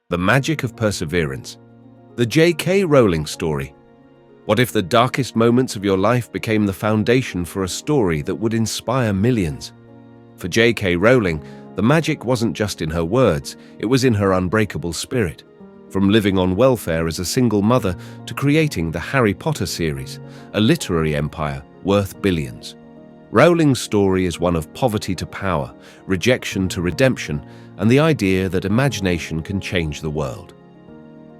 The magic of perseverance. The J.K. Rowling story. What if the darkest moments of your life became the foundation for a story that would inspire millions? For J.K. Rowling, the magic wasn't just in her words, it was in her unbreakable spirit. From living on welfare as a single mother to creating the Harry Potter series, a literary empire worth billions. Rowling's story is one of poverty to power, rejection to redemption, and the idea that imagination can change the world.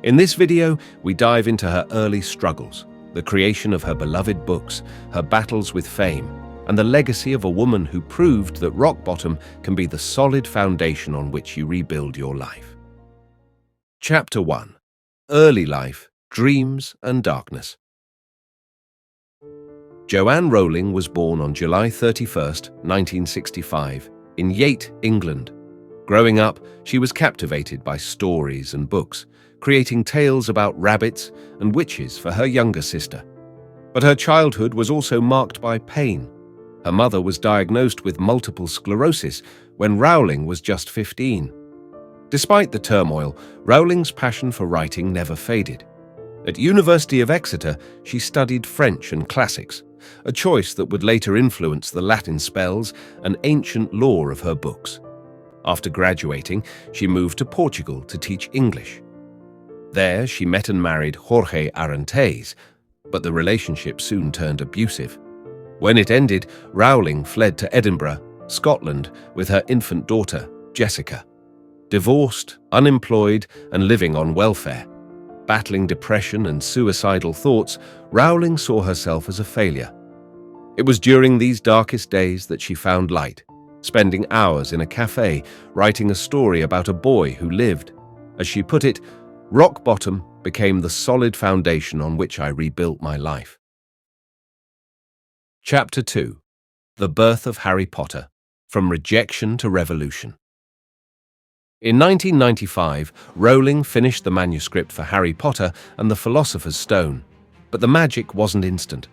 In this video, we dive into her early struggles, the creation of her beloved books, her battles with fame, and the legacy of a woman who proved that rock bottom can be the solid foundation on which you rebuild your life. Chapter 1. Early Life, Dreams and Darkness. Joanne Rowling was born on July 31, 1965, in Yate, England. Growing up, she was captivated by stories and books, creating tales about rabbits and witches for her younger sister. But her childhood was also marked by pain. Her mother was diagnosed with multiple sclerosis when Rowling was just 15. Despite the turmoil, Rowling's passion for writing never faded. At University of Exeter, she studied French and classics, a choice that would later influence the Latin spells and ancient lore of her books. After graduating, she moved to Portugal to teach English. There, she met and married Jorge Arantes, but the relationship soon turned abusive. When it ended, Rowling fled to Edinburgh, Scotland, with her infant daughter, Jessica. Divorced, unemployed, and living on welfare. Battling depression and suicidal thoughts, Rowling saw herself as a failure. It was during these darkest days that she found light, spending hours in a cafe writing a story about a boy who lived. As she put it, rock bottom became the solid foundation on which I rebuilt my life. Chapter 2. The Birth of Harry Potter, From Rejection to Revolution. In 1995, Rowling finished the manuscript for Harry Potter and the Philosopher's Stone, but the magic wasn't instant.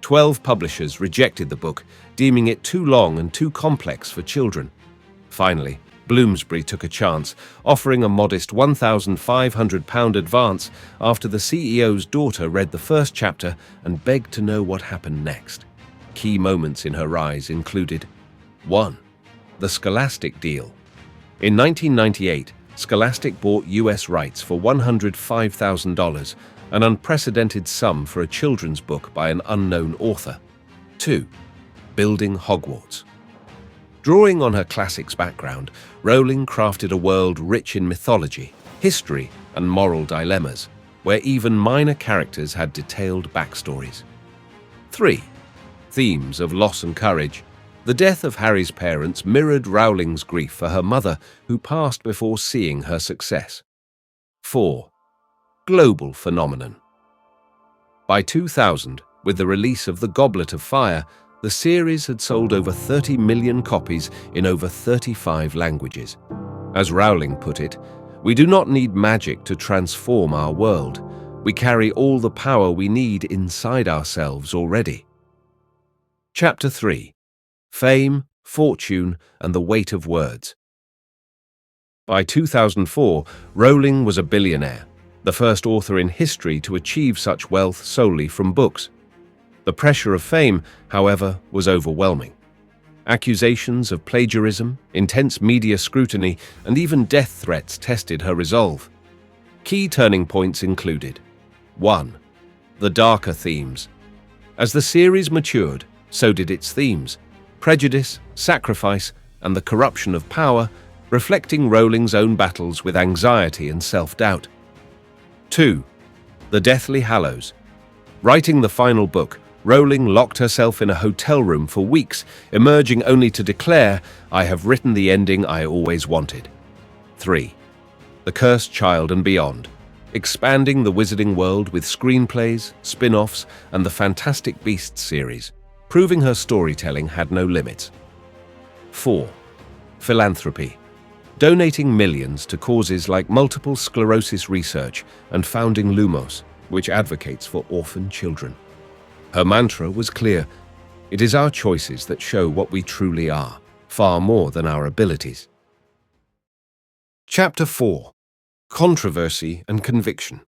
12 publishers rejected the book, deeming it too long and too complex for children. Finally, Bloomsbury took a chance, offering a modest £1,500 advance after the CEO's daughter read the first chapter and begged to know what happened next. Key moments in her rise included: 1. The Scholastic deal. In 1998, Scholastic bought US rights for $105,000, an unprecedented sum for a children's book by an unknown author. 2. Building Hogwarts. Drawing on her classics background, Rowling crafted a world rich in mythology, history, and moral dilemmas, where even minor characters had detailed backstories. 3. Themes of loss and courage. The death of Harry's parents mirrored Rowling's grief for her mother, who passed before seeing her success. 4. Global phenomenon. By 2000, with the release of The Goblet of Fire, the series had sold over 30 million copies in over 35 languages. As Rowling put it, "We do not need magic to transform our world. We carry all the power we need inside ourselves already." Chapter 3. Fame, Fortune, and the Weight of Words. By 2004, Rowling was a billionaire, the first author in history to achieve such wealth solely from books. The pressure of fame, however, was overwhelming. Accusations of plagiarism, intense media scrutiny, and even death threats tested her resolve. Key turning points included: 1. The darker themes. As the series matured, so did its themes: prejudice, sacrifice, and the corruption of power, reflecting Rowling's own battles with anxiety and self-doubt. 2. The Deathly Hallows. Writing the final book, Rowling locked herself in a hotel room for weeks, emerging only to declare, "I have written the ending I always wanted." 3. The Cursed Child and Beyond. Expanding the Wizarding world with screenplays, spin-offs, and the Fantastic Beasts series, proving her storytelling had no limits. 4. Philanthropy. Donating millions to causes like multiple sclerosis research and founding Lumos, which advocates for orphan children. Her mantra was clear: it is our choices that show what we truly are, far more than our abilities. Chapter 4. Controversy and conviction.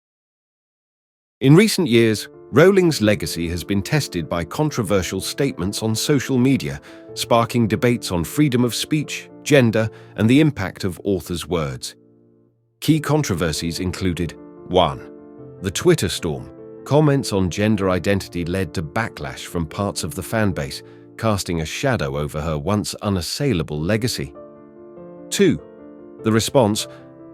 In recent years, Rowling's legacy has been tested by controversial statements on social media, sparking debates on freedom of speech, gender, and the impact of authors' words. Key controversies included 1. The Twitter storm. Comments on gender identity led to backlash from parts of the fanbase, casting a shadow over her once unassailable legacy. 2. The response.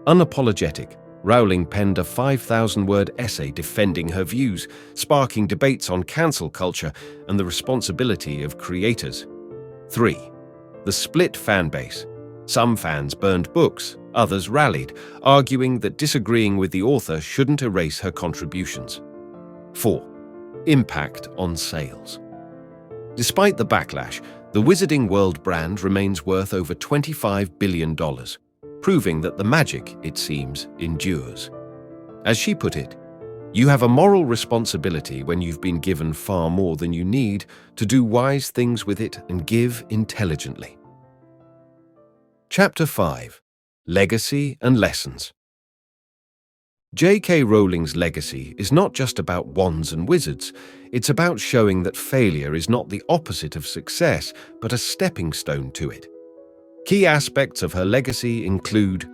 Unapologetic. Rowling penned a 5,000-word essay defending her views, sparking debates on cancel culture and the responsibility of creators. 3. The split fanbase. Some fans burned books, others rallied, arguing that disagreeing with the author shouldn't erase her contributions. 4. Impact on sales. Despite the backlash, the Wizarding World brand remains worth over $25 billion, proving that the magic, it seems, endures. As she put it, "You have a moral responsibility when you've been given far more than you need to do wise things with it and give intelligently." Chapter 5. Legacy and Lessons. J.K. Rowling's legacy is not just about wands and wizards, it's about showing that failure is not the opposite of success, but a stepping stone to it. Key aspects of her legacy include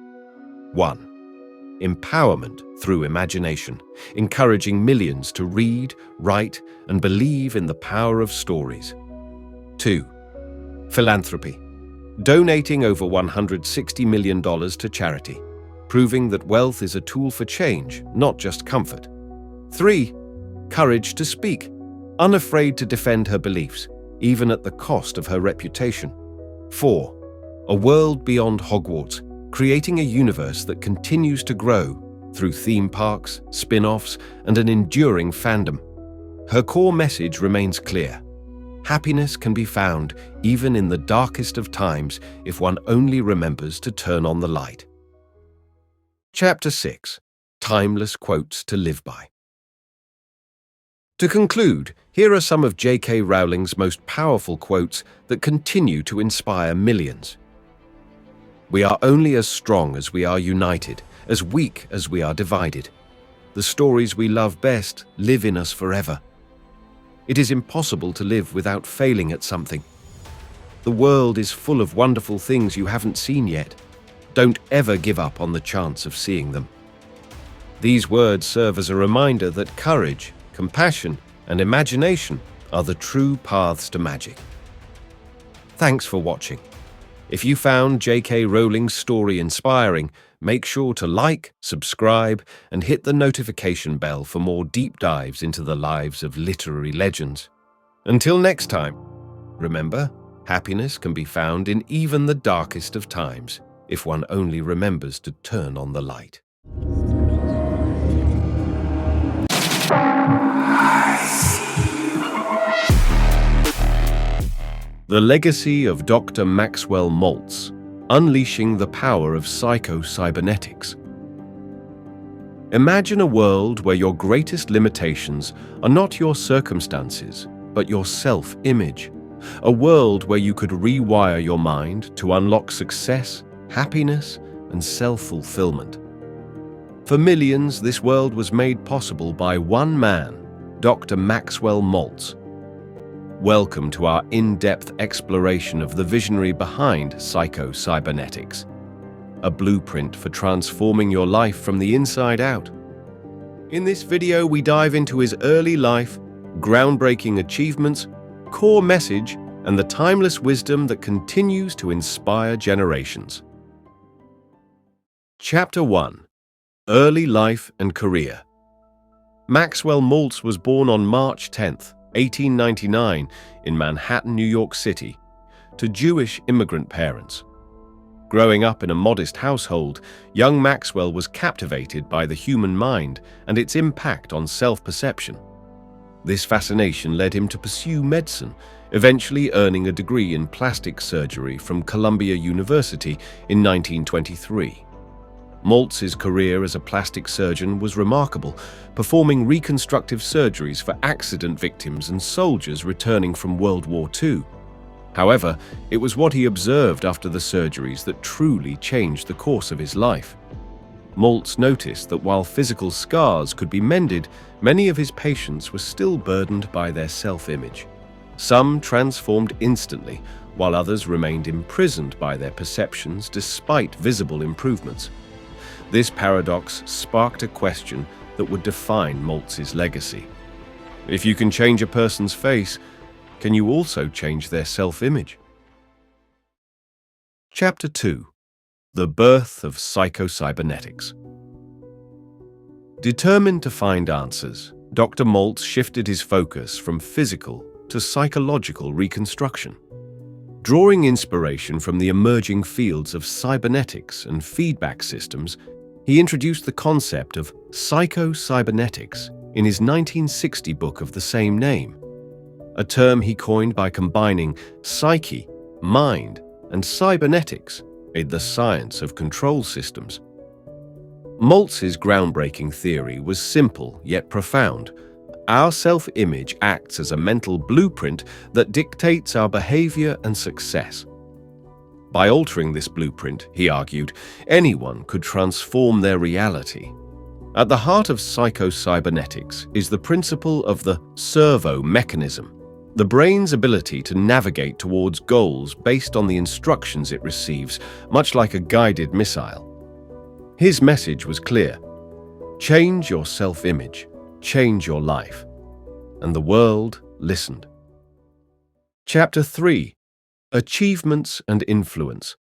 1. Empowerment through imagination, encouraging millions to read, write, and believe in the power of stories. 2. Philanthropy, donating over $160 million to charity, proving that wealth is a tool for change, not just comfort. 3. Courage to speak, unafraid to defend her beliefs, even at the cost of her reputation. 4. A world beyond Hogwarts, creating a universe that continues to grow through theme parks, spin-offs, and an enduring fandom. Her core message remains clear. Happiness can be found even in the darkest of times if one only remembers to turn on the light. Chapter 6. Timeless Quotes to Live By. To conclude, here are some of J.K. Rowling's most powerful quotes that continue to inspire millions. "We are only as strong as we are united, as weak as we are divided. The stories we love best live in us forever. It is impossible to live without failing at something. The world is full of wonderful things you haven't seen yet. Don't ever give up on the chance of seeing them." These words serve as a reminder that courage, compassion, and imagination are the true paths to magic. Thanks for watching. If you found J.K. Rowling's story inspiring, make sure to like, subscribe, and hit the notification bell for more deep dives into the lives of literary legends. Until next time, remember, happiness can be found in even the darkest of times, if one only remembers to turn on the light. The Legacy of Dr. Maxwell Maltz, Unleashing the Power of Psycho-Cybernetics. Imagine a world where your greatest limitations are not your circumstances, but your self-image. A world where you could rewire your mind to unlock success, happiness, and self-fulfillment. For millions, this world was made possible by one man, Dr. Maxwell Maltz. Welcome to our in-depth exploration of the visionary behind Psycho-Cybernetics, a blueprint for transforming your life from the inside out. In this video, we dive into his early life, groundbreaking achievements, core message, and the timeless wisdom that continues to inspire generations. Chapter 1. Early Life and Career. Maxwell Maltz was born on March 10, 1899, in Manhattan, New York City, to Jewish immigrant parents. Growing up in a modest household, young Maxwell was captivated by the human mind and its impact on self-perception. This fascination led him to pursue medicine, eventually earning a degree in plastic surgery from Columbia University in 1923. Maltz's career as a plastic surgeon was remarkable, performing reconstructive surgeries for accident victims and soldiers returning from World War II. However, it was what he observed after the surgeries that truly changed the course of his life. Maltz noticed that while physical scars could be mended, many of his patients were still burdened by their self-image. Some transformed instantly, while others remained imprisoned by their perceptions despite visible improvements. This paradox sparked a question that would define Maltz's legacy. If you can change a person's face, can you also change their self-image? Chapter 2. The Birth of Psycho-Cybernetics. Determined to find answers, Dr. Maltz shifted his focus from physical to psychological reconstruction. Drawing inspiration from the emerging fields of cybernetics and feedback systems, he introduced the concept of psycho-cybernetics in his 1960 book of the same name, a term he coined by combining psyche, mind, and cybernetics, the science of control systems. Maltz's groundbreaking theory was simple yet profound. Our self-image acts as a mental blueprint that dictates our behavior and success. By altering this blueprint, he argued, anyone could transform their reality. At the heart of psycho-cybernetics is the principle of the servo mechanism, the brain's ability to navigate towards goals based on the instructions it receives, much like a guided missile. His message was clear: change your self-image, change your life. And the world listened. Chapter 3. Achievements and Influence.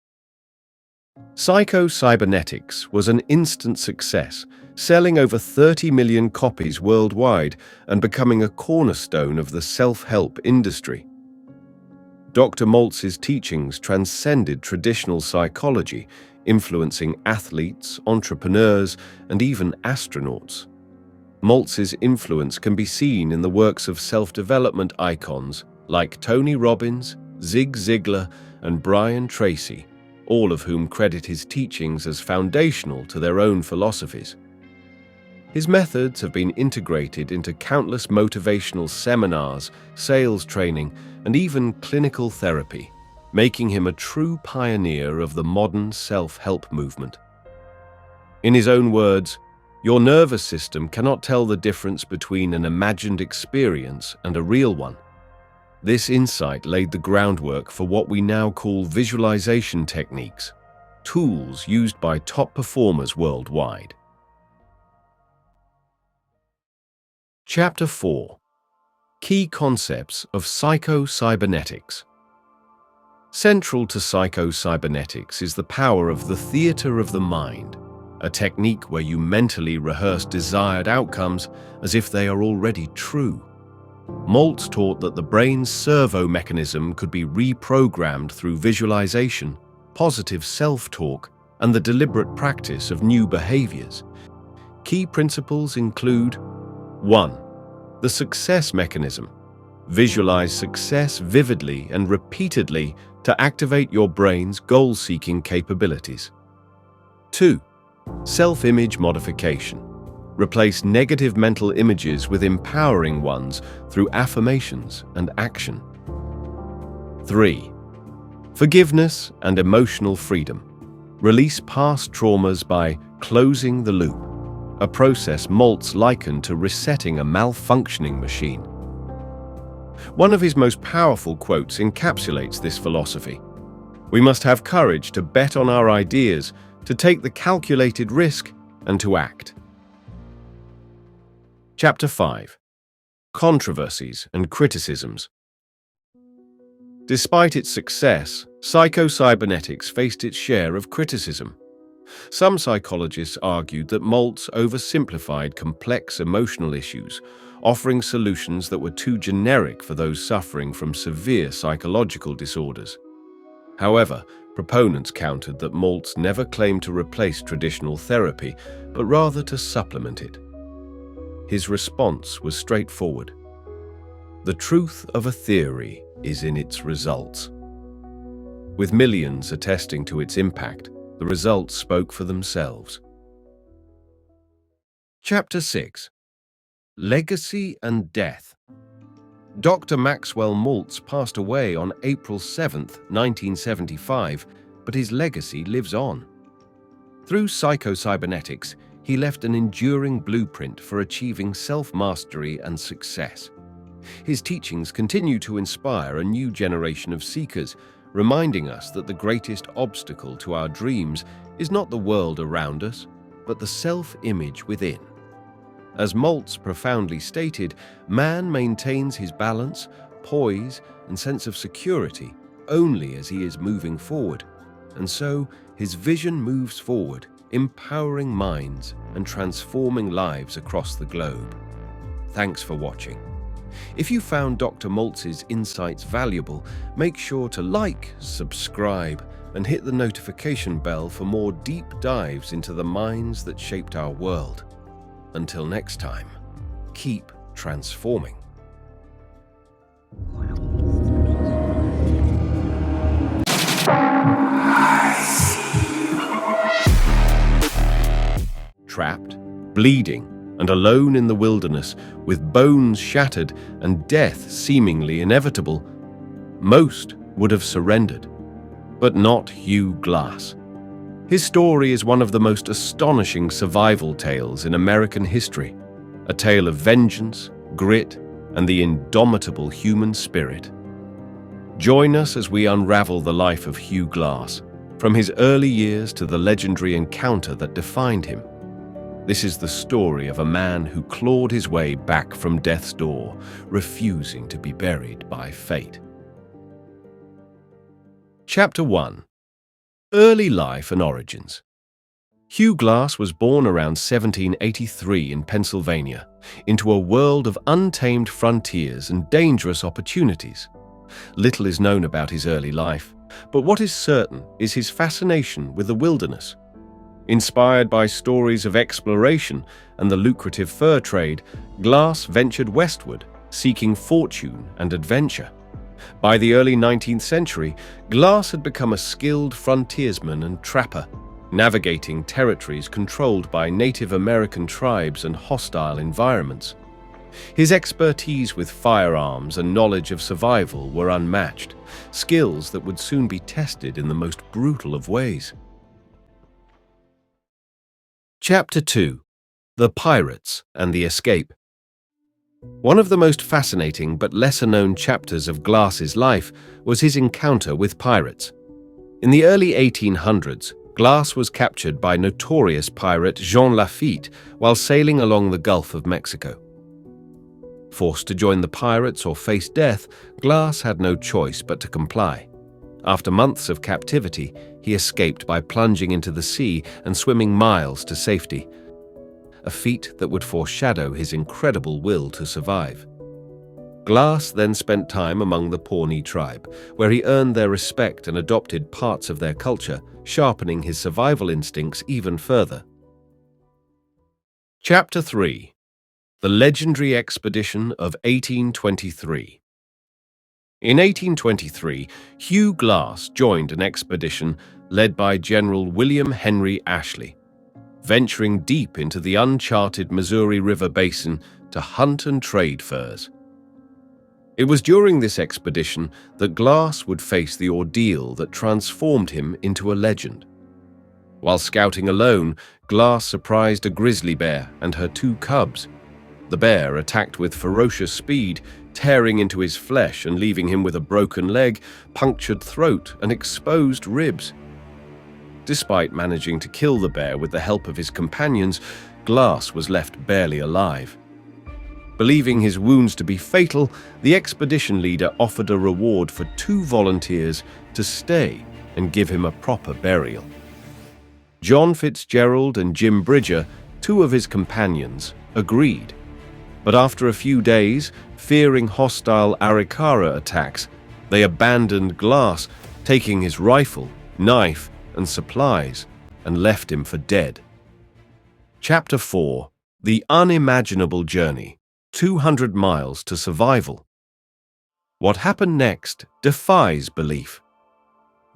Psycho-Cybernetics was an instant success, selling over 30 million copies worldwide and becoming a cornerstone of the self-help industry. Dr. Maltz's teachings transcended traditional psychology, influencing athletes, entrepreneurs, and even astronauts. Maltz's influence can be seen in the works of self-development icons like Tony Robbins, Zig Ziglar, and Brian Tracy, all of whom credit his teachings as foundational to their own philosophies. His methods have been integrated into countless motivational seminars, sales training, and even clinical therapy, making him a true pioneer of the modern self-help movement. In his own words, your nervous system cannot tell the difference between an imagined experience and a real one. This insight laid the groundwork for what we now call visualization techniques, tools used by top performers worldwide. Chapter 4. Key Concepts of Psycho-Cybernetics. Central to psycho-cybernetics is the power of the theater of the mind, a technique where you mentally rehearse desired outcomes as if they are already true. Maltz taught that the brain's servo mechanism could be reprogrammed through visualization, positive self-talk, and the deliberate practice of new behaviors. Key principles include: 1. The success mechanism. Visualize success vividly and repeatedly to activate your brain's goal-seeking capabilities. 2. Self-image modification. Replace negative mental images with empowering ones through affirmations and action. 3. Forgiveness and emotional freedom. Release past traumas by closing the loop, a process Maltz likened to resetting a malfunctioning machine. One of his most powerful quotes encapsulates this philosophy. We must have courage to bet on our ideas, to take the calculated risk, and to act. Chapter 5. Controversies and Criticisms. Despite its success, psycho-cybernetics faced its share of criticism. Some psychologists argued that Maltz oversimplified complex emotional issues, offering solutions that were too generic for those suffering from severe psychological disorders. However, proponents countered that Maltz never claimed to replace traditional therapy, but rather to supplement it. His response was straightforward. The truth of a theory is in its results. With millions attesting to its impact, the results spoke for themselves. Chapter 6. Legacy and Death. Dr. Maxwell Maltz passed away on April 7, 1975, but his legacy lives on. Through psycho-cybernetics, he left an enduring blueprint for achieving self-mastery and success. His teachings continue to inspire a new generation of seekers, reminding us that the greatest obstacle to our dreams is not the world around us, but the self-image within. As Maltz profoundly stated, man maintains his balance, poise, and sense of security only as he is moving forward, and so his vision moves forward, empowering minds and transforming lives across the globe. Thanks for watching. If you found Dr. Maltz's insights valuable, make sure to like, subscribe, and hit the notification bell for more deep dives into the minds that shaped our world. Until next time, keep transforming. Trapped, bleeding, and alone in the wilderness, with bones shattered and death seemingly inevitable, most would have surrendered, but not Hugh Glass. His story is one of the most astonishing survival tales in American history, a tale of vengeance, grit, and the indomitable human spirit. Join us as we unravel the life of Hugh Glass, from his early years to the legendary encounter that defined him. This is the story of a man who clawed his way back from death's door, refusing to be buried by fate. Chapter 1. Early Life and Origins. Hugh Glass was born around 1783 in Pennsylvania, into a world of untamed frontiers and dangerous opportunities. Little is known about his early life, but what is certain is his fascination with the wilderness. Inspired by stories of exploration and the lucrative fur trade, Glass ventured westward, seeking fortune and adventure. By the early 19th century, Glass had become a skilled frontiersman and trapper, navigating territories controlled by Native American tribes and hostile environments. His expertise with firearms and knowledge of survival were unmatched, skills that would soon be tested in the most brutal of ways. Chapter 2. The Pirates and the Escape. One of the most fascinating but lesser-known chapters of Glass's life was his encounter with pirates. In the early 1800s, Glass was captured by notorious pirate Jean Lafitte while sailing along the Gulf of Mexico. Forced to join the pirates or face death, Glass had no choice but to comply. After months of captivity, he escaped by plunging into the sea and swimming miles to safety, a feat that would foreshadow his incredible will to survive. Glass then spent time among the Pawnee tribe, where he earned their respect and adopted parts of their culture, sharpening his survival instincts even further. Chapter 3. The Legendary Expedition of 1823. In 1823, Hugh Glass joined an expedition led by General William Henry Ashley, venturing deep into the uncharted Missouri River basin to hunt and trade furs. It was during this expedition that Glass would face the ordeal that transformed him into a legend. While scouting alone, Glass surprised a grizzly bear and her 2 cubs. The bear attacked with ferocious speed, tearing into his flesh and leaving him with a broken leg, punctured throat, and exposed ribs. Despite managing to kill the bear with the help of his companions, Glass was left barely alive. Believing his wounds to be fatal, the expedition leader offered a reward for 2 volunteers to stay and give him a proper burial. John Fitzgerald and Jim Bridger, 2 of his companions, agreed. But after a few days, fearing hostile Arikara attacks, they abandoned Glass, taking his rifle, knife, and supplies, and left him for dead. Chapter 4. The Unimaginable Journey, 200 Miles to Survival. What happened next defies belief.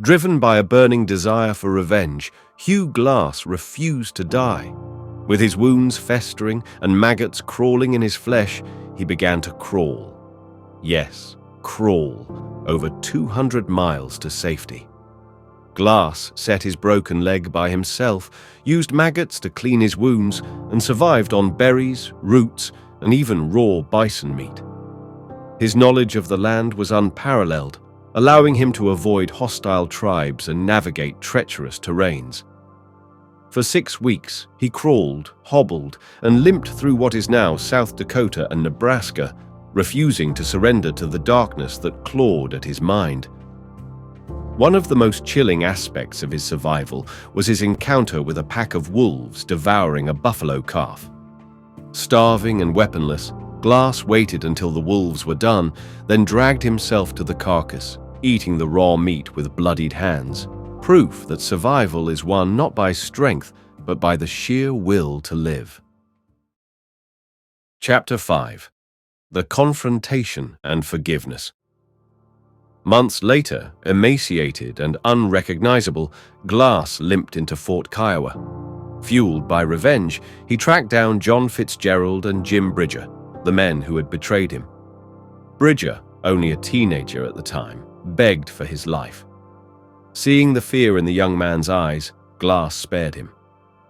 Driven by a burning desire for revenge, Hugh Glass refused to die. With his wounds festering and maggots crawling in his flesh, he began to crawl. Yes, crawl over 200 miles to safety. Glass set his broken leg by himself, used maggots to clean his wounds, and survived on berries, roots, and even raw bison meat. His knowledge of the land was unparalleled, allowing him to avoid hostile tribes and navigate treacherous terrains. For 6 weeks, he crawled, hobbled, and limped through what is now South Dakota and Nebraska, refusing to surrender to the darkness that clawed at his mind. One of the most chilling aspects of his survival was his encounter with a pack of wolves devouring a buffalo calf. Starving and weaponless, Glass waited until the wolves were done, then dragged himself to the carcass, eating the raw meat with bloodied hands, proof that survival is won not by strength, but by the sheer will to live. Chapter 5. The Confrontation and Forgiveness. Months later, emaciated and unrecognizable, Glass limped into Fort Kiowa. Fueled by revenge, he tracked down John Fitzgerald and Jim Bridger, the men who had betrayed him. Bridger, only a teenager at the time, begged for his life. Seeing the fear in the young man's eyes, Glass spared him.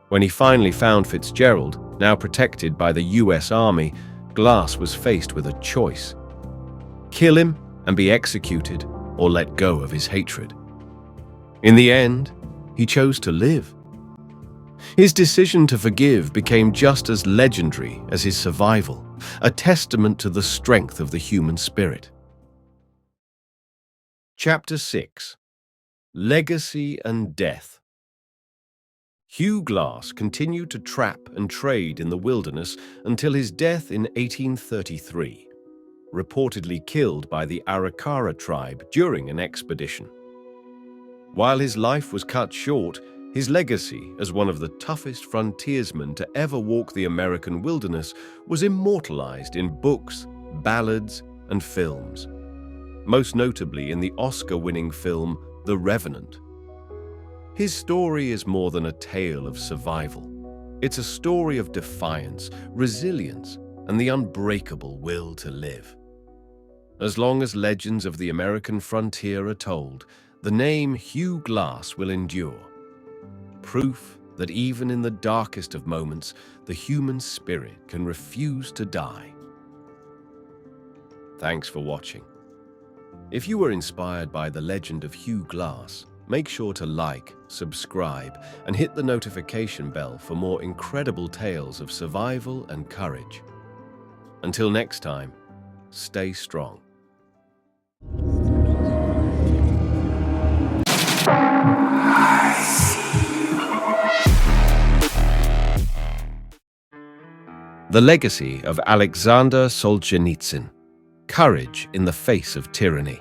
When he finally found Fitzgerald, now protected by the US Army, Glass was faced with a choice: kill him and be executed, or let go of his hatred. In the end, he chose to live. His decision to forgive became just as legendary as his survival, a testament to the strength of the human spirit. Chapter 6. Legacy and Death. Hugh Glass continued to trap and trade in the wilderness until his death in 1833, reportedly killed by the Arikara tribe during an expedition. While his life was cut short, his legacy as one of the toughest frontiersmen to ever walk the American wilderness was immortalized in books, ballads, and films, most notably in the Oscar-winning film The Revenant. His story is more than a tale of survival. It's a story of defiance, resilience, and the unbreakable will to live. As long as legends of the American frontier are told, the name Hugh Glass will endure. Proof that even in the darkest of moments, the human spirit can refuse to die. Thanks for watching. If you were inspired by the legend of Hugh Glass, make sure to like, subscribe, and hit the notification bell for more incredible tales of survival and courage. Until next time, stay strong. The Legacy of Alexander Solzhenitsyn. Courage in the Face of Tyranny.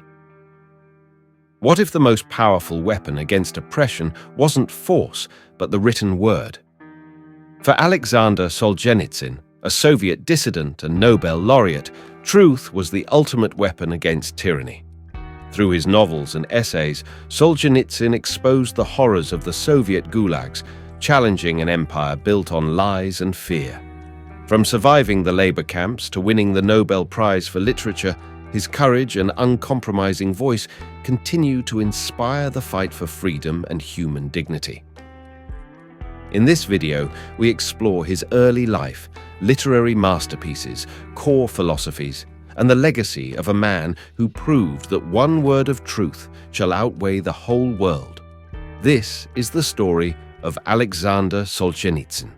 What if the most powerful weapon against oppression wasn't force, but the written word? For Alexander Solzhenitsyn, a Soviet dissident and Nobel laureate, truth was the ultimate weapon against tyranny. Through his novels and essays, Solzhenitsyn exposed the horrors of the Soviet gulags, challenging an empire built on lies and fear. From surviving the labor camps to winning the Nobel Prize for Literature, his courage and uncompromising voice continue to inspire the fight for freedom and human dignity. In this video, we explore his early life, literary masterpieces, core philosophies, and the legacy of a man who proved that one word of truth shall outweigh the whole world. This is the story of Alexander Solzhenitsyn.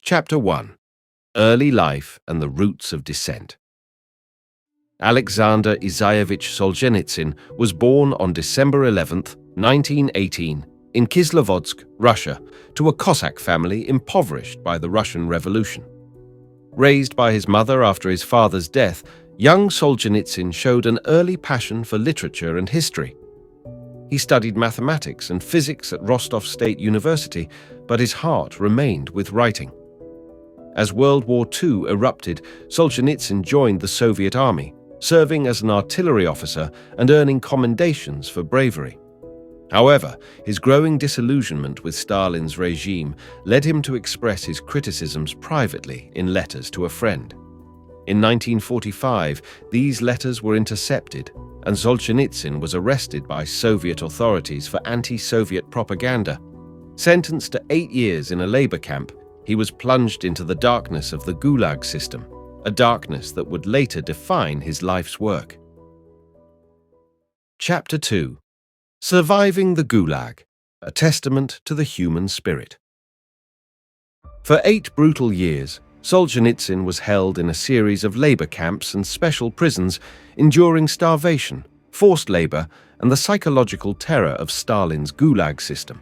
Chapter 1. Early Life and the Roots of Dissent. Alexander Isayevich Solzhenitsyn was born on December 11, 1918, in Kislovodsk, Russia, to a Cossack family impoverished by the Russian Revolution. Raised by his mother after his father's death, young Solzhenitsyn showed an early passion for literature and history. He studied mathematics and physics at Rostov State University, but his heart remained with writing. As World War II erupted, Solzhenitsyn joined the Soviet Army, serving as an artillery officer and earning commendations for bravery. However, his growing disillusionment with Stalin's regime led him to express his criticisms privately in letters to a friend. In 1945, these letters were intercepted, and Solzhenitsyn was arrested by Soviet authorities for anti-Soviet propaganda. Sentenced to 8 years in a labor camp, he was plunged into the darkness of the Gulag system, a darkness that would later define his life's work. Chapter 2. Surviving the Gulag, a testament to the human spirit. For 8 brutal years, Solzhenitsyn was held in a series of labor camps and special prisons, enduring starvation, forced labor, and the psychological terror of Stalin's Gulag system.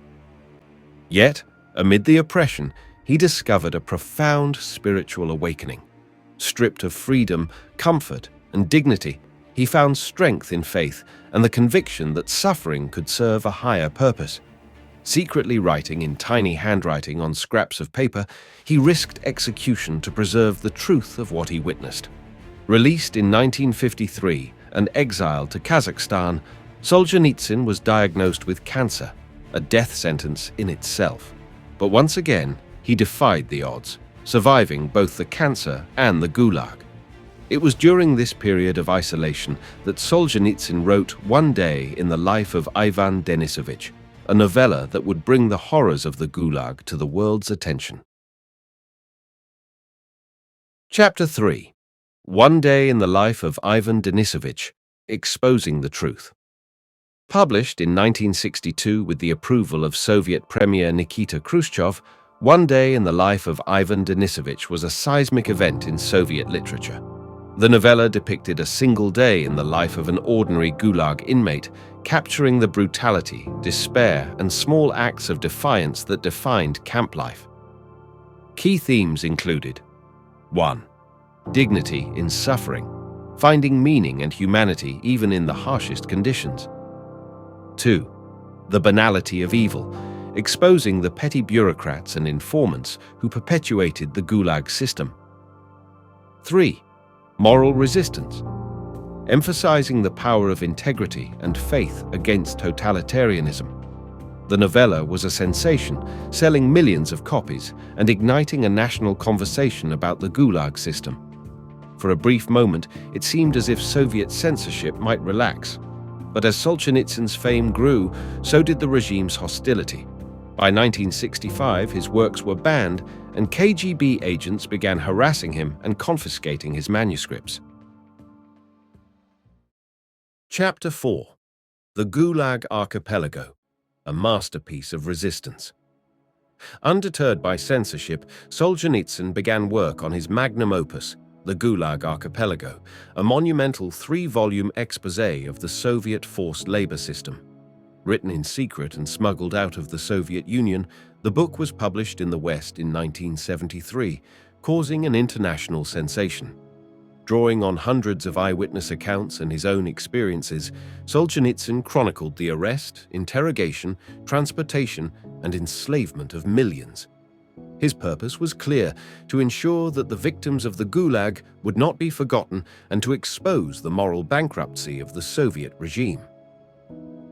Yet, amid the oppression, he discovered a profound spiritual awakening. Stripped of freedom, comfort, and dignity, he found strength in faith and the conviction that suffering could serve a higher purpose. Secretly writing in tiny handwriting on scraps of paper, he risked execution to preserve the truth of what he witnessed. Released in 1953 and exiled to Kazakhstan, Solzhenitsyn was diagnosed with cancer, a death sentence in itself. But once again, he defied the odds, surviving both the cancer and the Gulag. It was during this period of isolation that Solzhenitsyn wrote One Day in the Life of Ivan Denisovich, a novella that would bring the horrors of the Gulag to the world's attention. Chapter 3. One Day in the Life of Ivan Denisovich, Exposing the Truth. Published in 1962 with the approval of Soviet Premier Nikita Khrushchev, One Day in the Life of Ivan Denisovich was a seismic event in Soviet literature. The novella depicted a single day in the life of an ordinary Gulag inmate, capturing the brutality, despair, and small acts of defiance that defined camp life. Key themes included: 1. Dignity in suffering, finding meaning and humanity even in the harshest conditions. 2. The banality of evil, exposing the petty bureaucrats and informants who perpetuated the Gulag system. 3. Moral resistance, emphasizing the power of integrity and faith against totalitarianism. The novella was a sensation, selling millions of copies and igniting a national conversation about the Gulag system. For a brief moment, it seemed as if Soviet censorship might relax. But as Solzhenitsyn's fame grew, so did the regime's hostility. By 1965, his works were banned, and KGB agents began harassing him and confiscating his manuscripts. Chapter 4. The Gulag Archipelago, a masterpiece of resistance. Undeterred by censorship, Solzhenitsyn began work on his magnum opus, The Gulag Archipelago, a monumental 3-volume exposé of the Soviet forced labor system. Written in secret and smuggled out of the Soviet Union, the book was published in the West in 1973, causing an international sensation. Drawing on hundreds of eyewitness accounts and his own experiences, Solzhenitsyn chronicled the arrest, interrogation, transportation, and enslavement of millions. His purpose was clear: to ensure that the victims of the Gulag would not be forgotten and to expose the moral bankruptcy of the Soviet regime.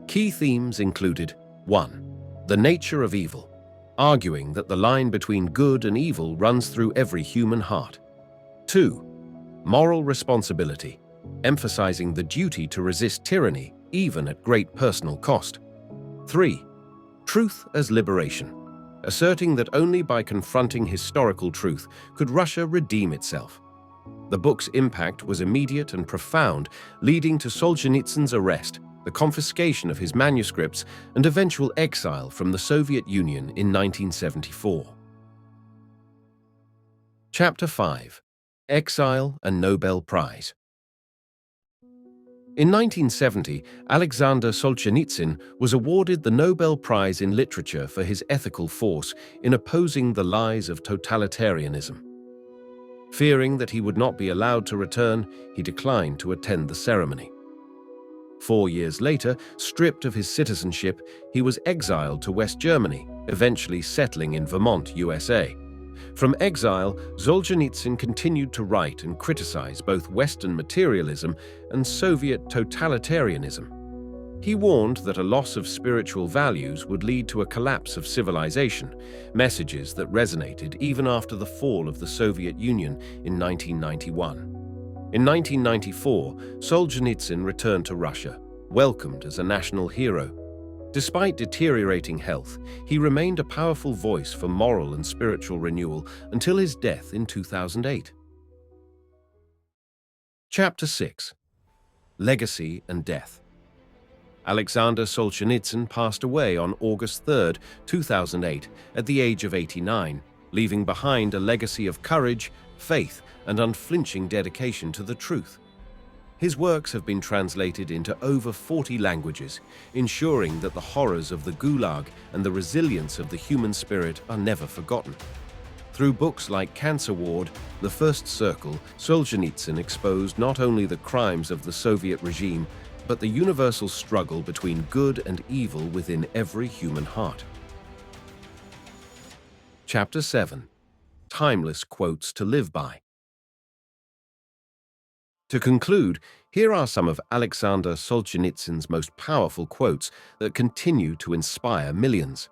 Key themes included: 1. The nature of evil, arguing that the line between good and evil runs through every human heart. 2. Moral responsibility, emphasizing the duty to resist tyranny, even at great personal cost. 3. Truth as liberation, asserting that only by confronting historical truth could Russia redeem itself. The book's impact was immediate and profound, leading to Solzhenitsyn's arrest, the confiscation of his manuscripts, and eventual exile from the Soviet Union in 1974. Chapter 5. Exile and Nobel Prize. In 1970, Alexander Solzhenitsyn was awarded the Nobel Prize in Literature for his ethical force in opposing the lies of totalitarianism. Fearing that he would not be allowed to return, he declined to attend the ceremony. 4 years later, stripped of his citizenship, he was exiled to West Germany, eventually settling in Vermont, USA. From exile, Solzhenitsyn continued to write and criticize both Western materialism and Soviet totalitarianism. He warned that a loss of spiritual values would lead to a collapse of civilization, messages that resonated even after the fall of the Soviet Union in 1991. In 1994, Solzhenitsyn returned to Russia, welcomed as a national hero. Despite deteriorating health, he remained a powerful voice for moral and spiritual renewal until his death in 2008. Chapter 6. Legacy and Death. Alexander Solzhenitsyn passed away on August 3, 2008, at the age of 89, leaving behind a legacy of courage, faith, and unflinching dedication to the truth. His works have been translated into over 40 languages, ensuring that the horrors of the Gulag and the resilience of the human spirit are never forgotten. Through books like Cancer Ward, The First Circle, Solzhenitsyn exposed not only the crimes of the Soviet regime, but the universal struggle between good and evil within every human heart. Chapter 7. Timeless Quotes to Live By. To conclude, here are some of Alexander Solzhenitsyn's most powerful quotes that continue to inspire millions.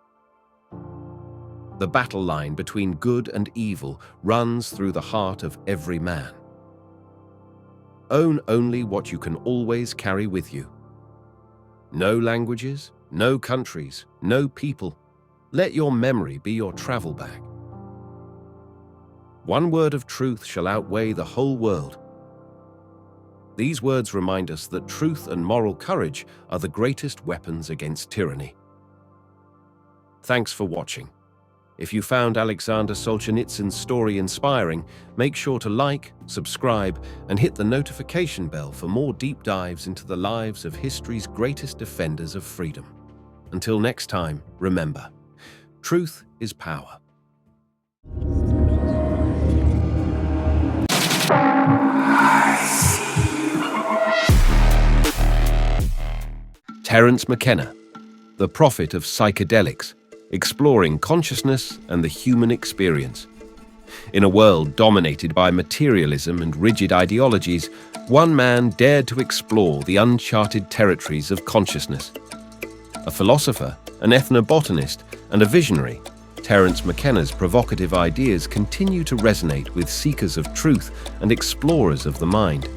The battle line between good and evil runs through the heart of every man. Own only what you can always carry with you. No languages, no countries, no people. Let your memory be your travel bag. One word of truth shall outweigh the whole world. These words remind us that truth and moral courage are the greatest weapons against tyranny. Thanks for watching. If you found Alexander Solzhenitsyn's story inspiring, make sure to like, subscribe, and hit the notification bell for more deep dives into the lives of history's greatest defenders of freedom. Until next time, remember, truth is power. Terence McKenna, the prophet of psychedelics, exploring consciousness and the human experience. In a world dominated by materialism and rigid ideologies, one man dared to explore the uncharted territories of consciousness. A philosopher, an ethnobotanist, and a visionary, Terence McKenna's provocative ideas continue to resonate with seekers of truth and explorers of the mind.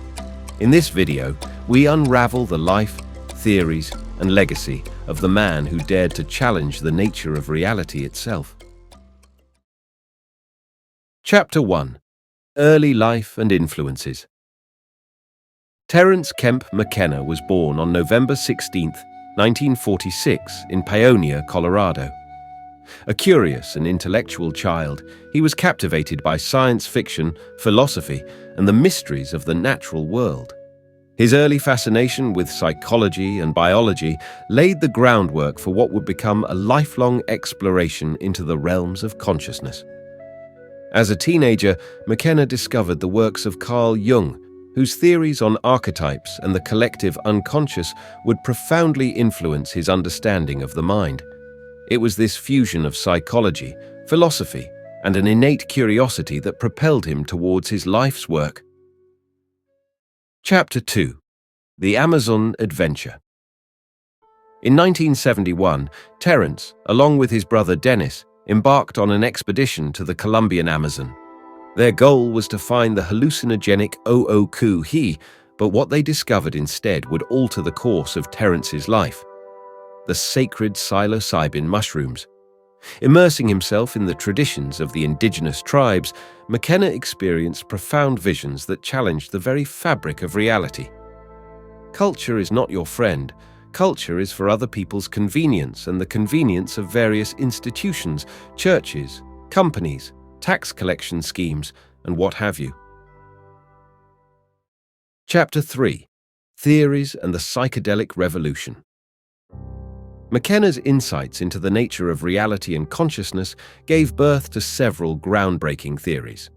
In this video, we unravel the life, theories, and legacy of the man who dared to challenge the nature of reality itself. Chapter 1. Early Life and Influences. Terence Kemp McKenna was born on November 16, 1946, in Paonia, Colorado. A curious and intellectual child, he was captivated by science fiction, philosophy, and the mysteries of the natural world. His early fascination with psychology and biology laid the groundwork for what would become a lifelong exploration into the realms of consciousness. As a teenager, McKenna discovered the works of Carl Jung, whose theories on archetypes and the collective unconscious would profoundly influence his understanding of the mind. It was this fusion of psychology, philosophy, and an innate curiosity that propelled him towards his life's work. Chapter 2. The Amazon Adventure. In 1971, Terence, along with his brother Dennis, embarked on an expedition to the Colombian Amazon. Their goal was to find the hallucinogenic HAAWK, but what they discovered instead would alter the course of Terence's life: the sacred psilocybin mushrooms. Immersing himself in the traditions of the indigenous tribes, McKenna experienced profound visions that challenged the very fabric of reality. Culture is not your friend. Culture is for other people's convenience and the convenience of various institutions, churches, companies, tax collection schemes, and what have you. Chapter 3. Theories and the Psychedelic Revolution. McKenna's insights into the nature of reality and consciousness gave birth to several groundbreaking theories.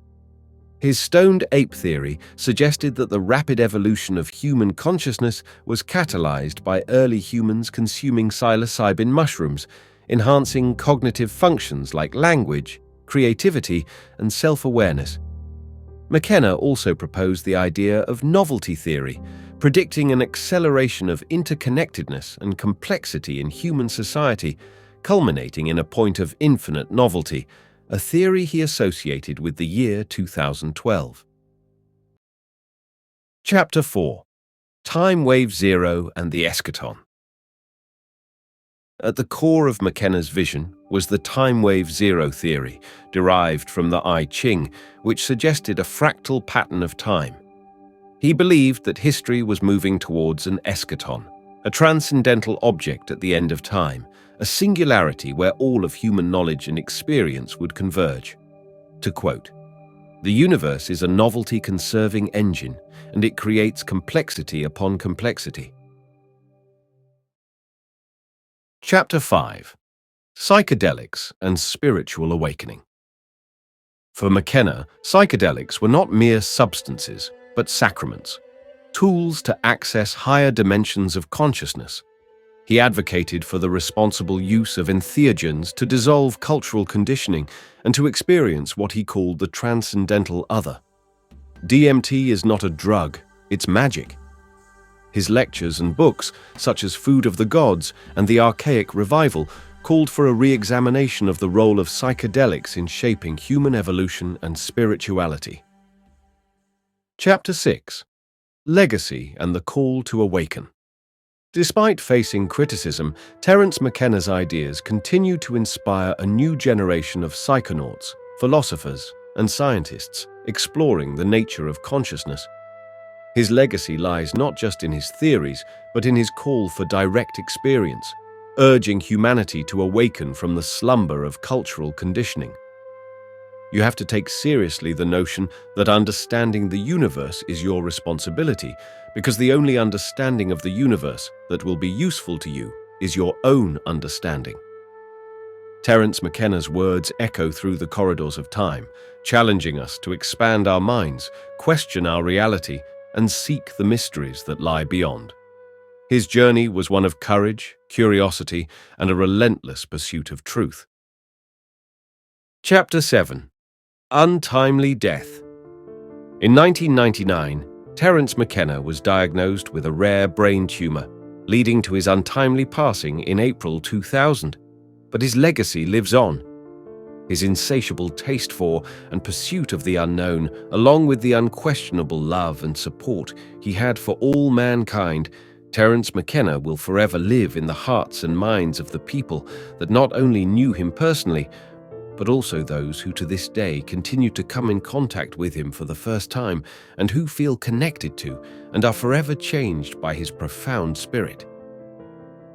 His stoned ape theory suggested that the rapid evolution of human consciousness was catalyzed by early humans consuming psilocybin mushrooms, enhancing cognitive functions like language, creativity, and self-awareness. McKenna also proposed the idea of novelty theory, predicting an acceleration of interconnectedness and complexity in human society, culminating in a point of infinite novelty, a theory he associated with the year 2012. Chapter 4. Time Wave Zero and the Eschaton. At the core of McKenna's vision was the time wave zero theory, derived from the I Ching, which suggested a fractal pattern of time. He believed that history was moving towards an eschaton, a transcendental object at the end of time, a singularity where all of human knowledge and experience would converge. To quote, "The universe is a novelty-conserving engine, and it creates complexity upon complexity." Chapter 5. Psychedelics and Spiritual Awakening. For McKenna, psychedelics were not mere substances, but sacraments, tools to access higher dimensions of consciousness. He advocated for the responsible use of entheogens to dissolve cultural conditioning and to experience what he called the transcendental other. DMT is not a drug, it's magic. His lectures and books, such as Food of the Gods and The Archaic Revival, called for a re-examination of the role of psychedelics in shaping human evolution and spirituality. Chapter 6. Legacy and the Call to Awaken. Despite facing criticism, Terence McKenna's ideas continue to inspire a new generation of psychonauts, philosophers, and scientists exploring the nature of consciousness. His legacy lies not just in his theories, but in his call for direct experience, urging humanity to awaken from the slumber of cultural conditioning. You have to take seriously the notion that understanding the universe is your responsibility, because the only understanding of the universe that will be useful to you is your own understanding. Terence McKenna's words echo through the corridors of time, challenging us to expand our minds, question our reality, and seek the mysteries that lie beyond. His journey was one of courage, curiosity, and a relentless pursuit of truth. Chapter 7. Untimely Death. In 1999, Terence McKenna was diagnosed with a rare brain tumor, leading to his untimely passing in April 2000. But his legacy lives on. His insatiable taste for and pursuit of the unknown, along with the unquestionable love and support he had for all mankind, Terence McKenna will forever live in the hearts and minds of the people that not only knew him personally, but also those who to this day continue to come in contact with him for the first time and who feel connected to and are forever changed by his profound spirit.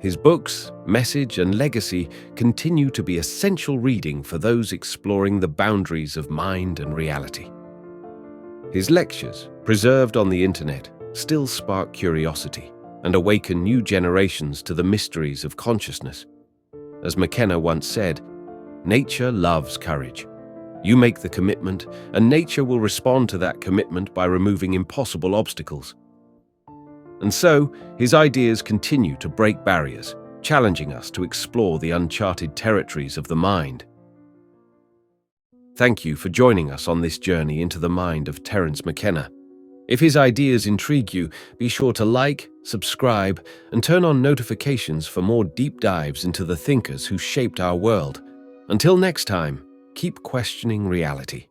His books, message, and legacy continue to be essential reading for those exploring the boundaries of mind and reality. His lectures, preserved on the internet, still spark curiosity and awaken new generations to the mysteries of consciousness. As McKenna once said, "Nature loves courage. You make the commitment, and nature will respond to that commitment by removing impossible obstacles." And so, his ideas continue to break barriers, challenging us to explore the uncharted territories of the mind. Thank you for joining us on this journey into the mind of Terence McKenna. If his ideas intrigue you, be sure to like, subscribe, and turn on notifications for more deep dives into the thinkers who shaped our world. Until next time, keep questioning reality.